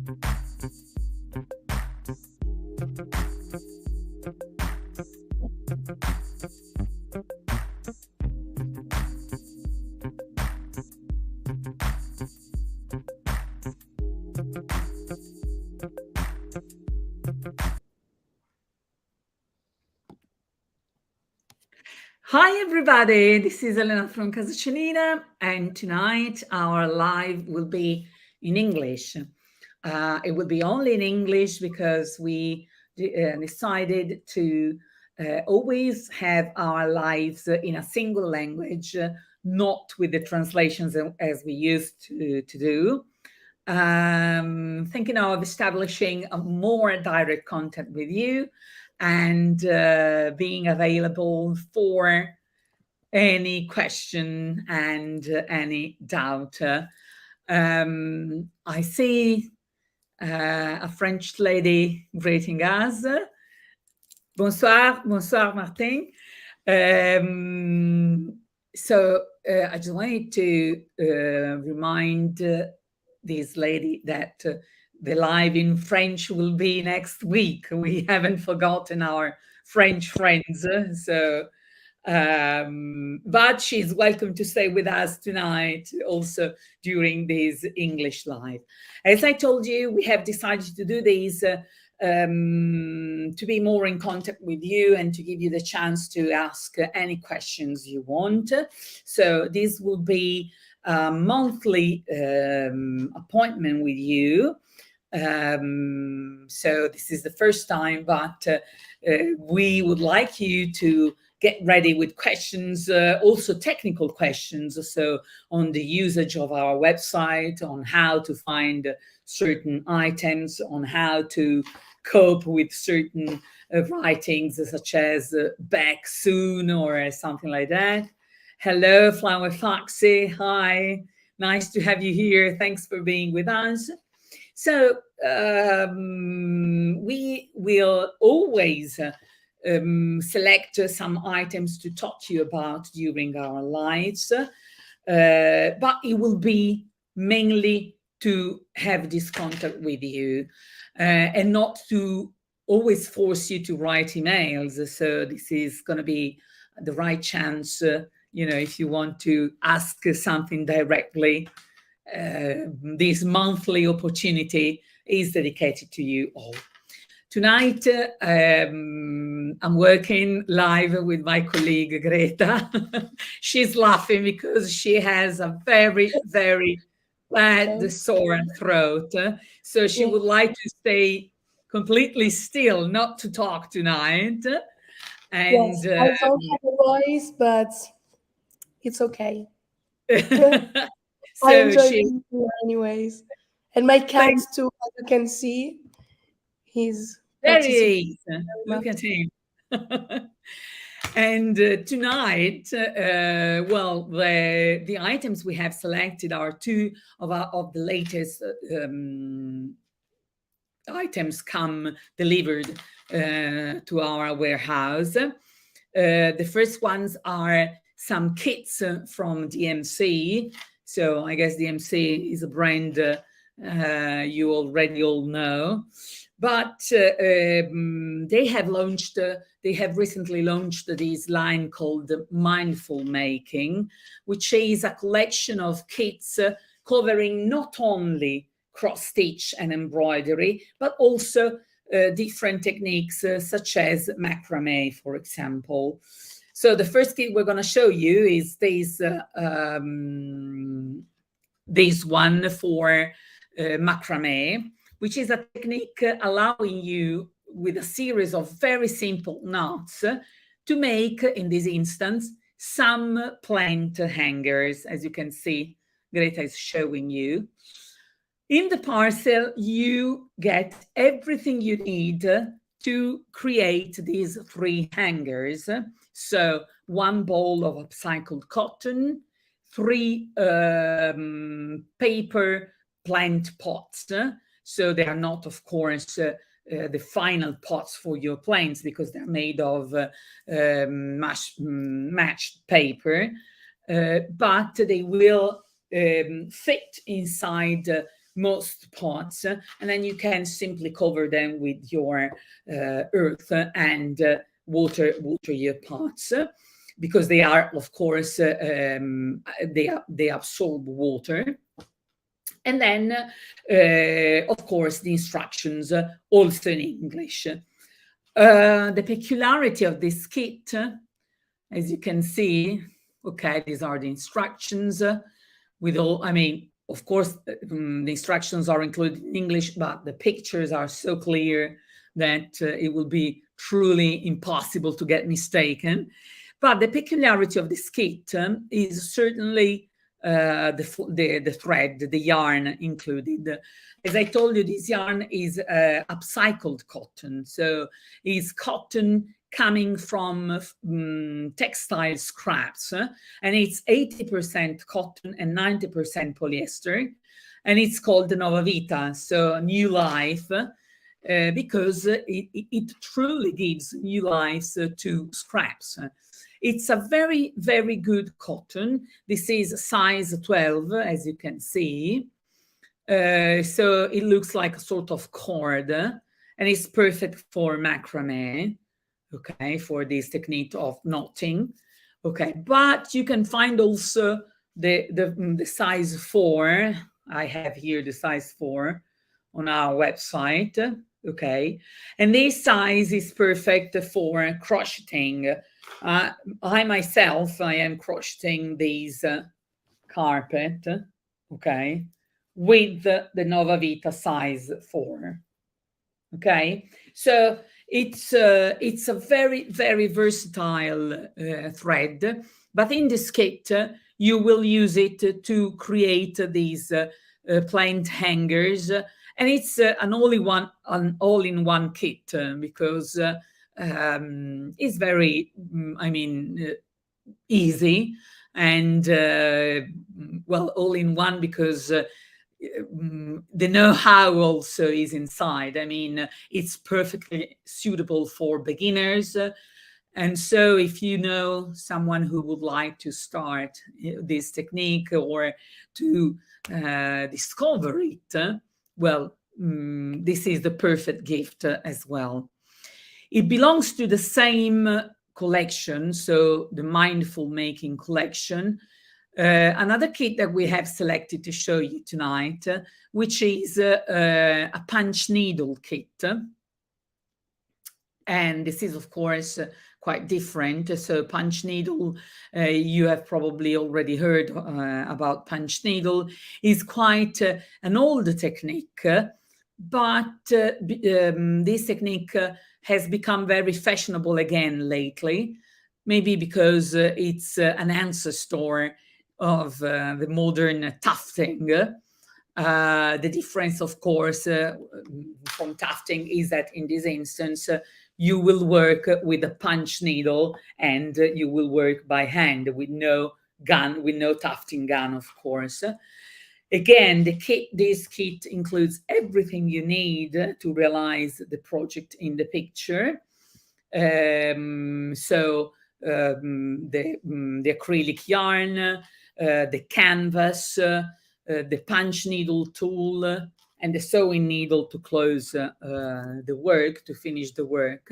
Hi everybody, this is Elena from Casa Cenina, and tonight our live will be in English. It will be only in English because we decided to always have our lives in a single language, not with the translations as we used to do. Thinking of establishing a more direct contact with you and being available for any question and any doubt. I see a French lady greeting us. Bonsoir, bonsoir, Martin. So I just wanted to remind this lady that the live in French will be next week. We haven't forgotten our French friends. But she's welcome to stay with us tonight, also during this English live. As I told you, we have decided to do these to be more in contact with you and to give you the chance to ask any questions you want. So this will be a monthly appointment with you. So this is the first time, but we would like you to get ready with questions, also technical questions, so on the usage of our website, on how to find certain items, on how to cope with certain writings such as back soon or something like that. Hello, Flower Foxy. Hi, nice to have you here. Thanks for being with us. So we will always select some items to talk to you about during our lives, but it will be mainly to have this contact with you and not to always force you to write emails. So this is going to be the right chance, if you want to ask something directly. This monthly opportunity is dedicated to you all. Tonight, I'm working live with my colleague Greta. She's laughing because she has a very, very bad sore throat. So she would like to stay completely still, not to talk tonight. And yes, I don't have a voice, but it's okay. So I enjoy being here anyways. And my cat too, as you can see, he's very look at him. And tonight, the items we have selected are two of the latest items come delivered to our warehouse. The first ones are some kits from DMC. So I guess DMC is a brand you already all know. But they have recently launched this line called Mindful Making, which is a collection of kits covering not only cross-stitch and embroidery, but also different techniques such as macrame, for example. So the first kit we're going to show you is this one for macrame, which is a technique allowing you, with a series of very simple knots, to make, in this instance, some plant hangers. As you can see, Greta is showing you. In the parcel, you get everything you need to create these 3 hangers. So 1 ball of upcycled cotton, 3 paper plant pots. So they are not, of course, the final pots for your plants because they're made of matched paper, but they will fit inside most pots, and then you can simply cover them with your earth and water your pots, because they are, of course, they absorb water. And then, of course, the instructions also in English. The peculiarity of this kit, as you can see, okay, these are the instructions with all, I mean, of course, the instructions are included in English, but the pictures are so clear that it will be truly impossible to get mistaken. But the peculiarity of this kit is certainly the thread, the yarn included. As I told you, this yarn is upcycled cotton. So it's cotton coming from textile scraps, and it's 80% cotton and 90% polyester, and it's called the Nova Vita, so new life, because it truly gives new life to scraps. It's a very, very good cotton. This is size 12, as you can see. So it looks like a sort of cord, and it's perfect for macrame, okay, for this technique of knotting. Okay, but you can find also the size 4. I have here the size 4 on our website. Okay, and this size is perfect for crocheting. I myself, I am crocheting these carpet, okay, with the Nova Vita size 4. Okay, so it's a very, very versatile thread, but in this kit you will use it to create these plant hangers, and it's an all-in-one kit, because it's very, I mean, easy, and well, all-in-one because the know-how also is inside. I mean, it's perfectly suitable for beginners. And so if you know someone who would like to start this technique or to discover it, well, this is the perfect gift as well. It belongs to the same collection, so the Mindful Making collection. Another kit that we have selected to show you tonight, which is a punch needle kit. And this is, of course, quite different. So punch needle, you have probably already heard about punch needle, is quite an old technique, but this technique has become very fashionable again lately, maybe because it's an ancestor of the modern tufting. The difference, of course, from tufting is that in this instance, you will work with a punch needle, and you will work by hand with no gun, with no tufting gun, of course. Again, this kit includes everything you need to realize the project in the picture. So the acrylic yarn, the canvas, the punch needle tool, and the sewing needle to close the work, to finish the work.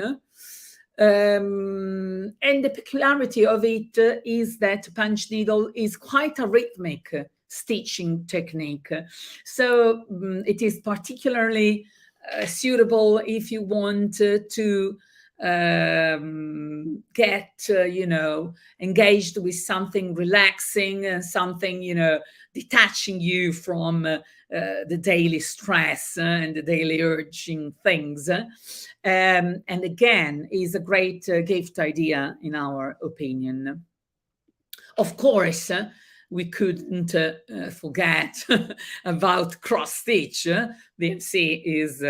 And the peculiarity of it is that punch needle is quite a rhythmic stitching technique. So it is particularly suitable if you want to get engaged with something relaxing and something detaching you from the daily stress and the daily urging things, and again is a great gift idea in our opinion. Of course, we couldn't forget about cross stitch. BMC is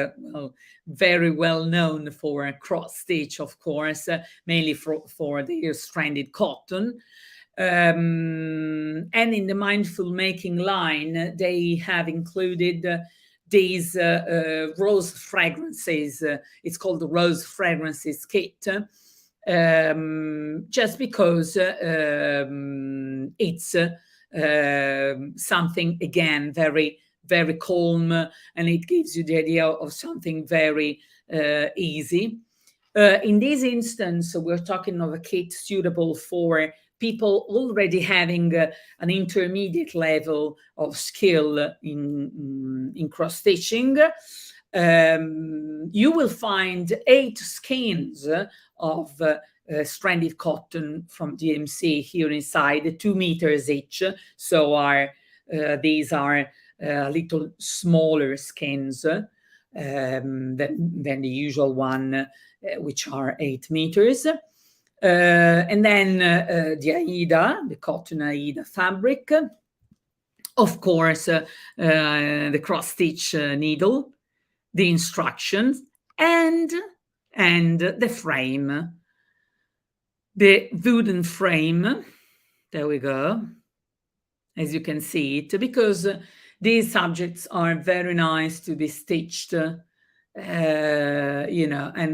very well known for cross stitch, of course, mainly for the stranded cotton. And in the Mindful Making line, they have included these rose fragrances. It's called the Rose Fragrances Kit. Just because it's something, again, very, very calm, and it gives you the idea of something very easy. In this instance, we're talking of a kit suitable for people already having an intermediate level of skill in cross stitching. You will find 8 skeins of stranded cotton from DMC here inside, 2 meters each. So these are little smaller skeins than the usual one, which are 8 meters. And then the Aida, the cotton Aida fabric. Of course, the cross-stitch needle, the instructions, and the frame. The wooden frame, there we go, as you can see it, because these subjects are very nice to be stitched, and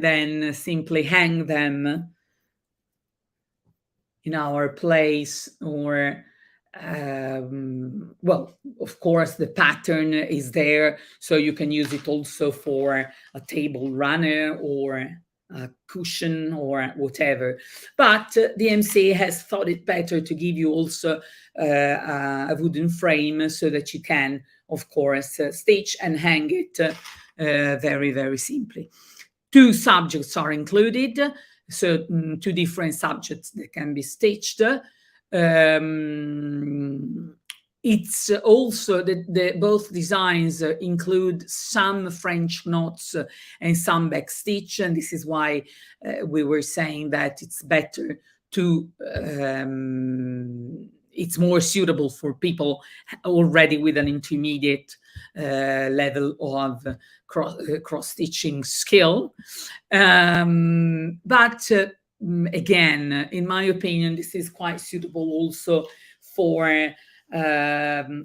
then simply hang them in our place, or well, of course, the pattern is there, so you can use it also for a table runner or a cushion or whatever. But DMC has thought it better to give you also a wooden frame so that you can, of course, stitch and hang it very, very simply. 2 subjects are included, so 2 different subjects that can be stitched. It's also both designs include some French knots and some back stitch, and this is why we were saying that it's better to it's more suitable for people already with an intermediate level of cross-stitching skill. But again, in my opinion, this is quite suitable also for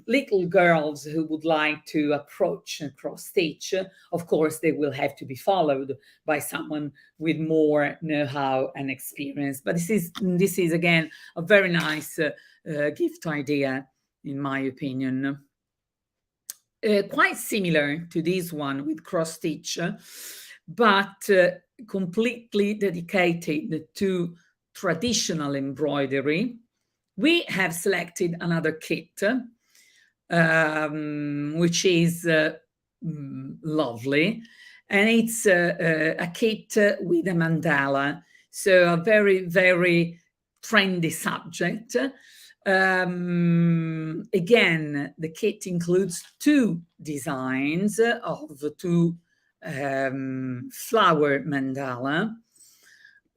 little girls who would like to approach and cross stitch. Of course, they will have to be followed by someone with more know-how and experience. But this is again a very nice gift idea, in my opinion. Quite similar to this one with cross stitch, but completely dedicated to traditional embroidery. We have selected another kit, which is lovely, and it's a kit with a mandala, so a very, very trendy subject. Again, the kit includes 2 designs of 2 flower mandala.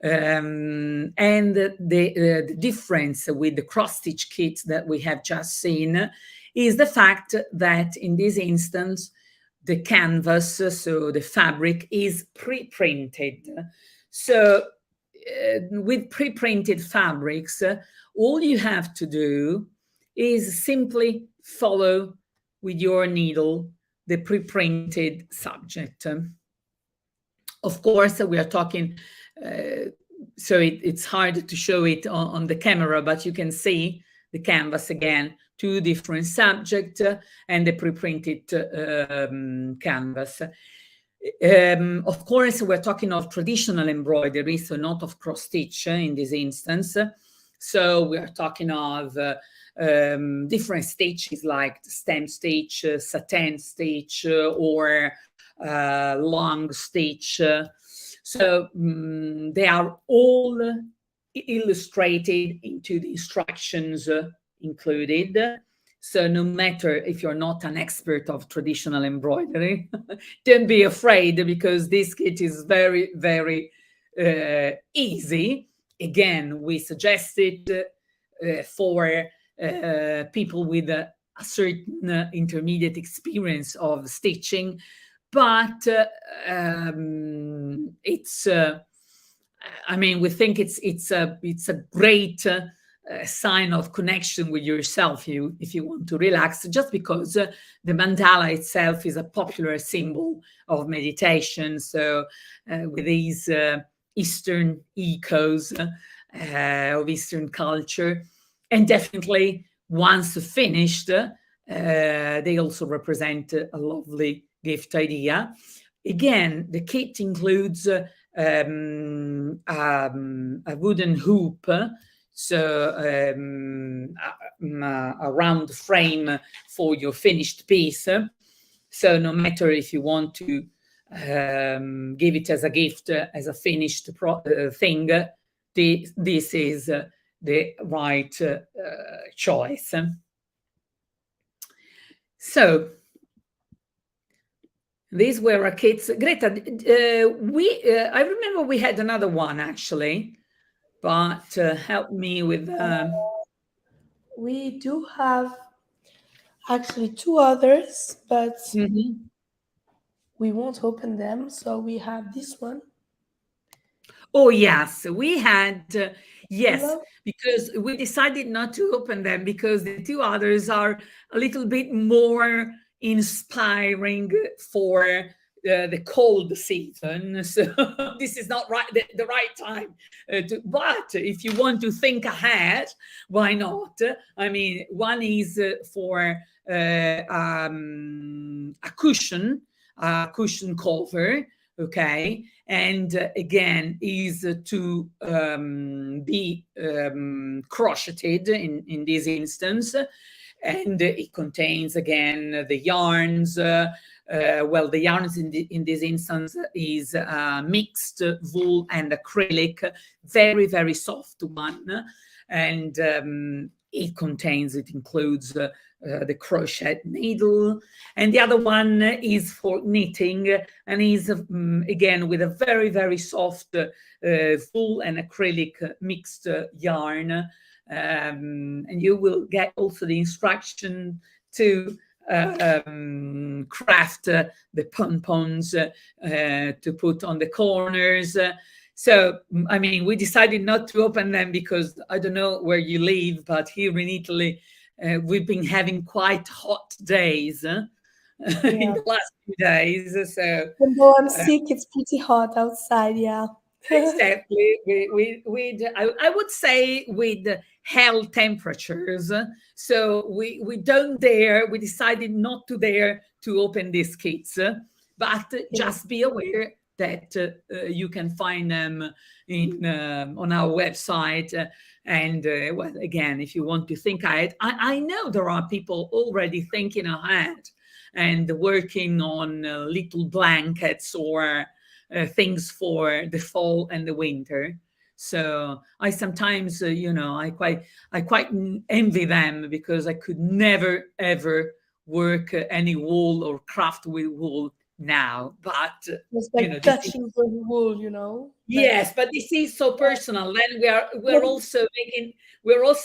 And the difference with the cross-stitch kit that we have just seen is the fact that in this instance, the canvas, so the fabric, is pre-printed. So with pre-printed fabrics, all you have to do is simply follow with your needle the pre-printed subject. Of course, we are talking, so it's hard to show it on the camera, but you can see the canvas again, 2 different subjects and the pre-printed canvas. Of course, we're talking of traditional embroidery, so not of cross-stitch in this instance. So we are talking of different stitches like stem stitch, satin stitch, or long stitch. So they are all illustrated into the instructions included. So no matter if you're not an expert of traditional embroidery, don't be afraid, because this kit is very, very easy. Again, we suggest it for people with a certain intermediate experience of stitching, but it's I mean, we think it's a great sign of connection with yourself if you want to relax, just because the mandala itself is a popular symbol of meditation. So with these Eastern ecos of Eastern culture, and definitely once finished, They also represent a lovely gift idea. Again, the kit includes a wooden hoop, so a round frame for your finished piece. So no matter if you want to give it as a gift, as a finished thing, this is the right choice. So these were our kits. Greta, I remember we had another one actually, but help me with. We do have actually two others, but Mhm. we won't open them. So we have this one. Oh yes, we had yes, Hello. because we decided not to open them because the two others are a little bit more inspiring for the cold season. So this is not the right time. But if you want to think ahead, why not? I mean, one is for a cushion cover, okay, and again is to be crocheted in this instance, and it contains again the yarns. Well, the yarns in this instance is mixed wool and acrylic, very very soft one, and it includes the crochet needle, and the other one is for knitting, and is again with a very very soft wool and acrylic mixed yarn, and you will get also the instruction to craft the pompons to put on the corners. So, I mean, we decided not to open them because I don't know where you live, but here in Italy, we've been having quite hot days in Yeah. the last few days. So, Even though I'm sick, it's pretty hot outside. Yeah. exactly, I would say with hell temperatures. So we don't dare. We decided not to dare to open these kits, but Yeah. just be aware that you can find them in on our website. And well, again, if you want to think ahead, I know there are people already thinking ahead and working on little blankets or things for the fall and the winter. So I sometimes, I quite envy them because I could never ever work any wool or craft with wool now. But It's you know, like this is touching the wool. But yes, but this is so personal. Then we're also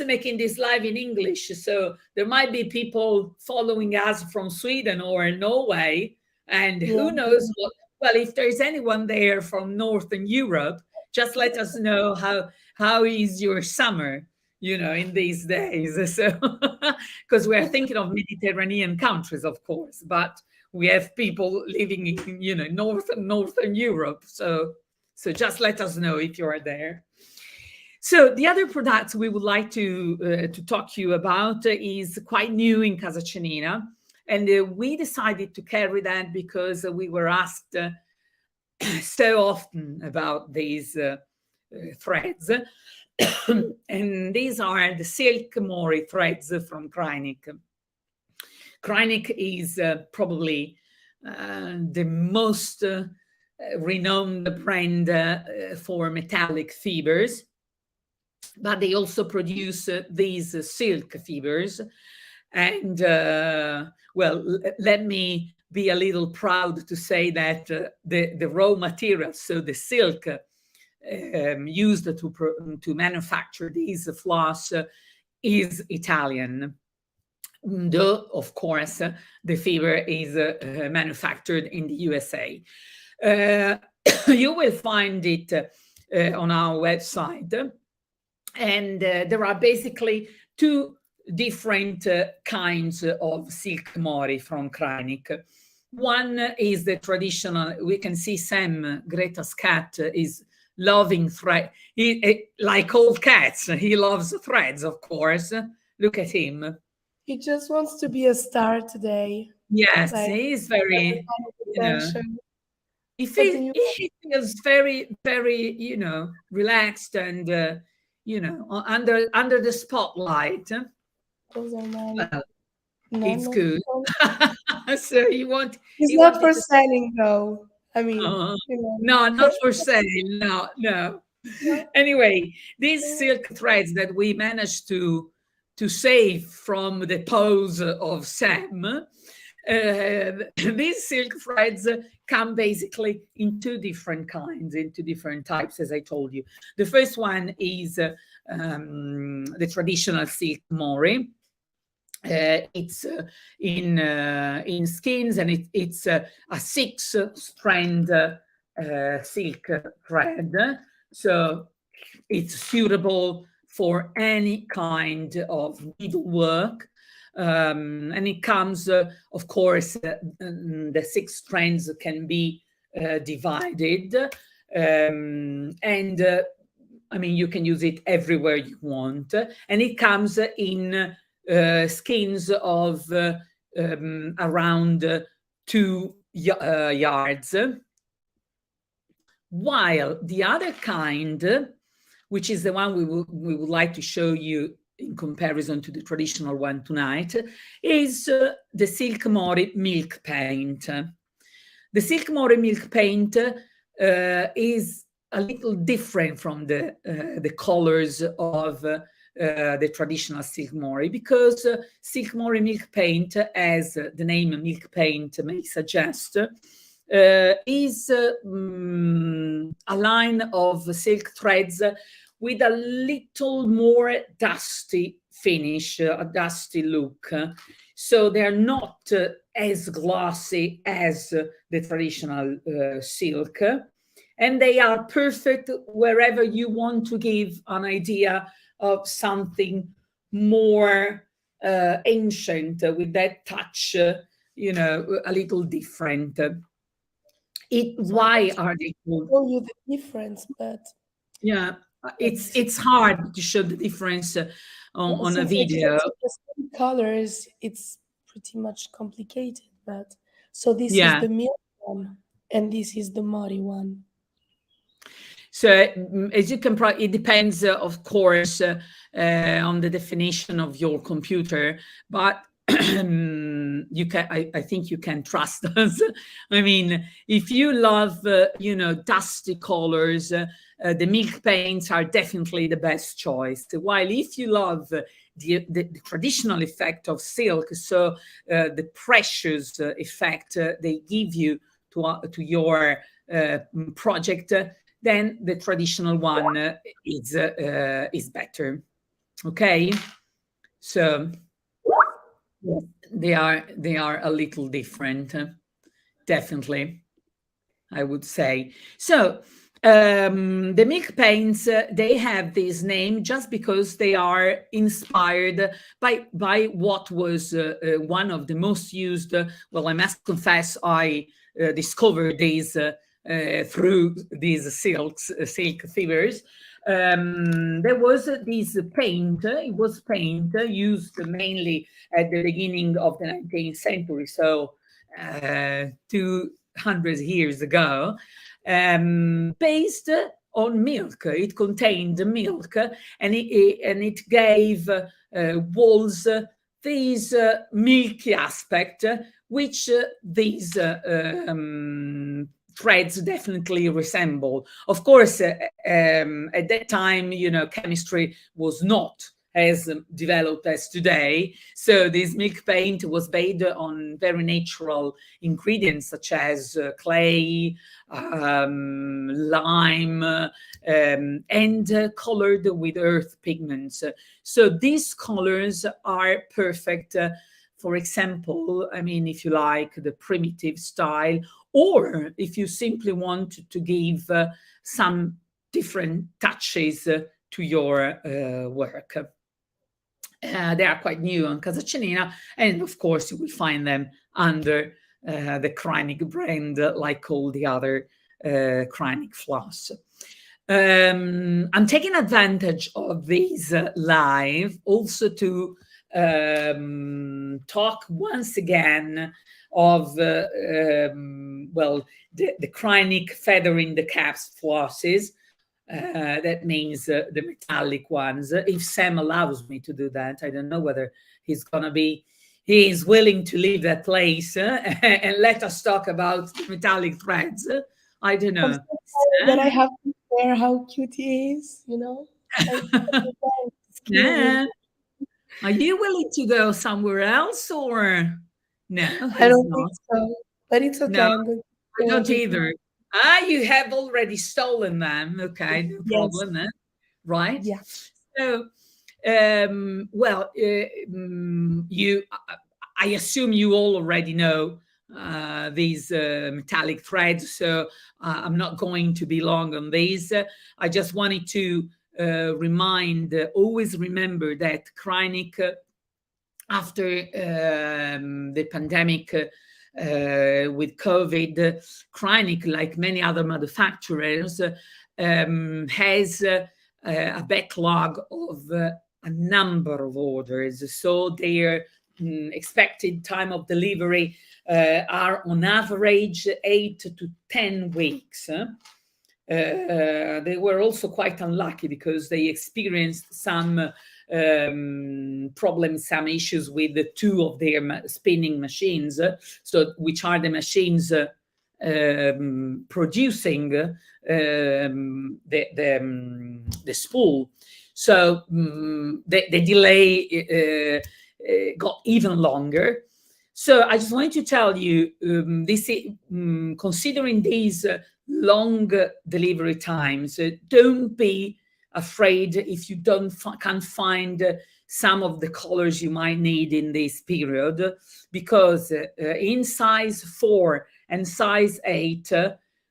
making this live in English, so there might be people following us from Sweden or Norway, and yeah. who knows what. Well, if there's anyone there from Northern Europe, just let us know how is your summer, in these days. So, because we're thinking of Mediterranean countries, of course, but we have people living in, Northern Europe. So just let us know if you are there. So the other products we would like to talk to you about is quite new in Casa Cenina, and we decided to carry that because we were asked so often about these threads, and these are the silk mori threads from Kreinik. Kreinik is probably the most renowned brand for metallic fibers, but they also produce these silk fibers. And well, let me be a little proud to say that the raw materials, so the silk used to manufacture these floss, is Italian. Though, of course, the fiber is manufactured in the USA. You will find it on our website. And there are basically two different kinds of silk mori from Kreinik. One is the traditional, we can see Sam, Greta's cat, is loving thread. Like all cats, he loves threads, of course. Look at him. He just wants to be a star today. Yes, Like he is very, kind of you know, attention. if Continue. he feels very, very, relaxed and, under the spotlight. Those are mine. Well, No, it's no. good. No. So you want, It's you not wanted for to, selling though. I mean, uh, you no, know. not for sale. No, no. No. Anyway, these silk threads that we managed to save from the pose of Sam, these silk threads come basically in two different kinds, in two different types, as I told you. The first one is the traditional silk mori. It's in skins, and it's a 6-strand silk thread, so it's suitable for any kind of needlework. And it comes, of course, the 6 strands can be divided, and I mean, you can use it everywhere you want, and it comes in skins of around 2 yards, while the other kind, which is the one we would like to show you in comparison to the traditional one tonight, is the Silk Mori Milk Paint. The Silk Mori Milk Paint is a little different from the colors of the traditional Silk Mori, because Silk Mori Milk Paint, as the name Milk Paint may suggest, is a line of silk threads with a little more dusty finish, a dusty look. So they're not as glossy as the traditional silk, and they are perfect wherever you want to give an idea of something more ancient, with that touch, a little different. Why are they called? Show you the difference, but Yeah, it's hard to show the difference on a since video. it's the same colors, it's pretty much complicated. But so this is Yeah. the milk one, and this is the muddy one. So as you can it depends, of course, on the definition of your computer, but you can. I think you can trust us. I mean, if you love, dusty colors, the milk paints are definitely the best choice. While if you love the traditional effect of silk, so the precious effect they give you to your project, then the traditional one is better. Okay, so they are a little different, definitely, I would say. So the milk paints, they have this name just because they are inspired by what was one of the most used. Well, I must confess, I discovered these through these silk fibers. There was this paint. It was paint used mainly at the beginning of the 19th century, so 200 years ago, based on milk. It contained milk, and it gave walls this milky aspect, which these threads definitely resemble. Of course, at that time, chemistry was not as developed as today. So this milk paint was based on very natural ingredients such as clay, lime, and colored with earth pigments. So these colors are perfect. For example, I mean, if you like the primitive style, or if you simply want to give some different touches to your work. They are quite new on Casa Cenina, and of course you will find them under the Kreinig brand, like all the other Kreinig floss. I'm taking advantage of these live also to talk once again of well, the chronic feathering the caps flosses. That means the metallic ones. If Sam allows me to do that, I don't know whether he is willing to leave that place and let us talk about the metallic threads. I don't I'm know. so sorry that I have to share how cute he is, you know? Like, cute with- Sam, are you willing to go somewhere else, or no? I He's don't think not. so, but it's No, okay. I'm going to I share don't everything. either. Ah, you have already stolen them. Okay, no Yes, problem then. Right. yeah. So, well, I assume you all already know these metallic threads, so I'm not going to be long on these. I just wanted to always remember that Kreinik, after the pandemic with COVID, Kreinik, like many other manufacturers, has a backlog of a number of orders. So their expected time of delivery are on average 8 to 10 weeks. They were also quite unlucky because they experienced some problems, some issues with the two of their spinning machines, so which are the machines producing the spool. So the delay got even longer. So I just wanted to tell you, considering these long delivery times, don't be afraid if you can't find some of the colors you might need in this period, because in size 4 and size 8,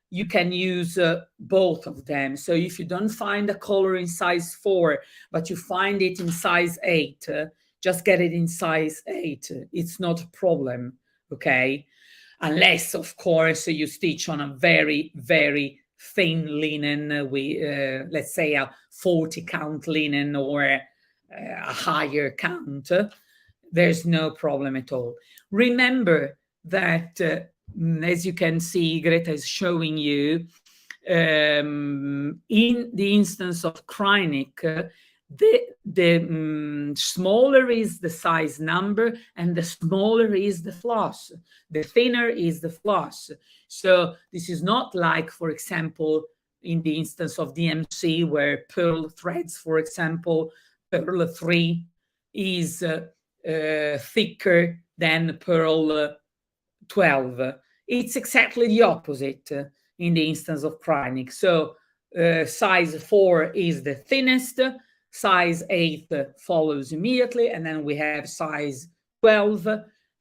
you can use both of them. So if you don't find a color in size 4, but you find it in size 8, just get it in size 8. It's not a problem, okay? Unless, of course, you stitch on a very, very thin linen, let's say a 40 count linen or a higher count. There's no problem at all. Remember that, as you can see, Greta is showing you, in the instance of Kreinik, the smaller is the size number and the smaller is the floss. The thinner is the floss. So this is not like, for example, in the instance of DMC, where pearl threads, for example, pearl 3 is thicker than pearl 12. It's exactly the opposite in the instance of Kreinik. So size 4 is the thinnest, size 8 follows immediately, and then we have size 12,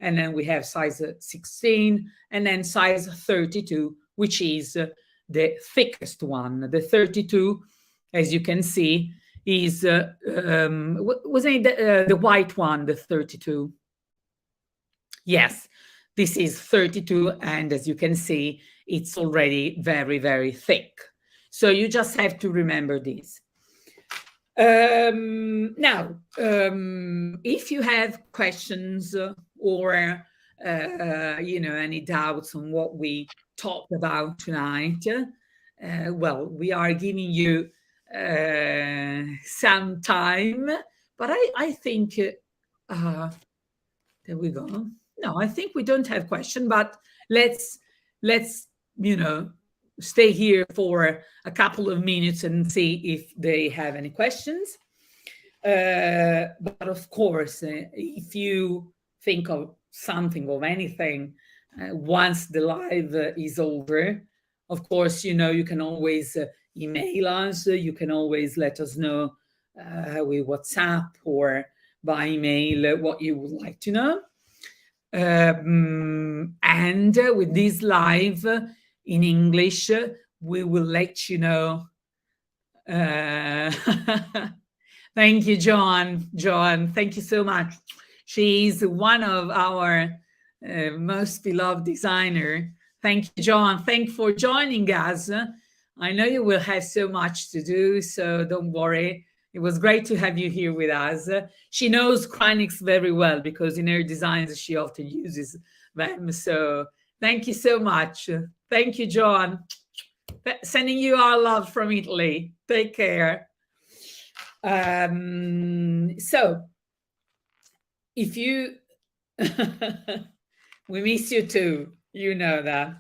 and then we have size 16, and then size 32, which is the thickest one. The 32, as you can see, is wasn't it the white one, the 32? Yes, this is 32, and as you can see, it's already very, very thick. So you just have to remember this. Now, if you have questions or any doubts on what we talked about tonight, well, we are giving you some time, but I think there we go. No, I think we don't have question, but let's stay here for a couple of minutes and see if they have any questions. But of course, if you think of something, of anything, once the live is over, of course, you can always email us. You can always let us know with WhatsApp or by email what you would like to know. And with this live in English, we will let you know. Thank you, John. John, thank you so much. She's one of our most beloved designer. Thank you, John. Thank you for joining us. I know you will have so much to do, so don't worry. It was great to have you here with us. She knows Cranix very well because in her designs she often uses them. So thank you so much. Thank you, John. Sending you our love from Italy. Take care. So if you we miss you too, you know that.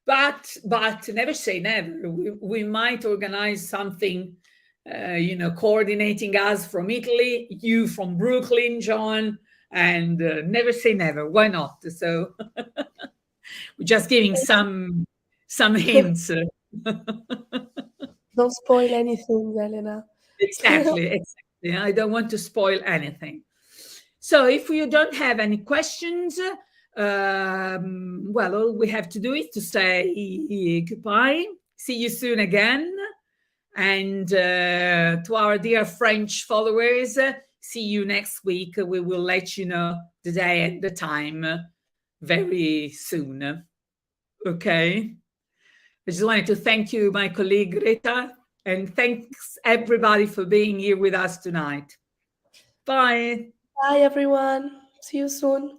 But never say never. We might organize something, coordinating us from Italy, you from Brooklyn, John, and never say never. Why not? So we're just giving some hints. Don't spoil anything, Elena. Exactly. I don't want to spoil anything. So if you don't have any questions, well, all we have to do is to say goodbye. See you soon again. And to our dear French followers, see you next week. We will let you know the day and the time very soon. Okay. I just wanted to thank you, my colleague Greta, and thanks everybody for being here with us tonight. Bye. Bye, everyone. See you soon.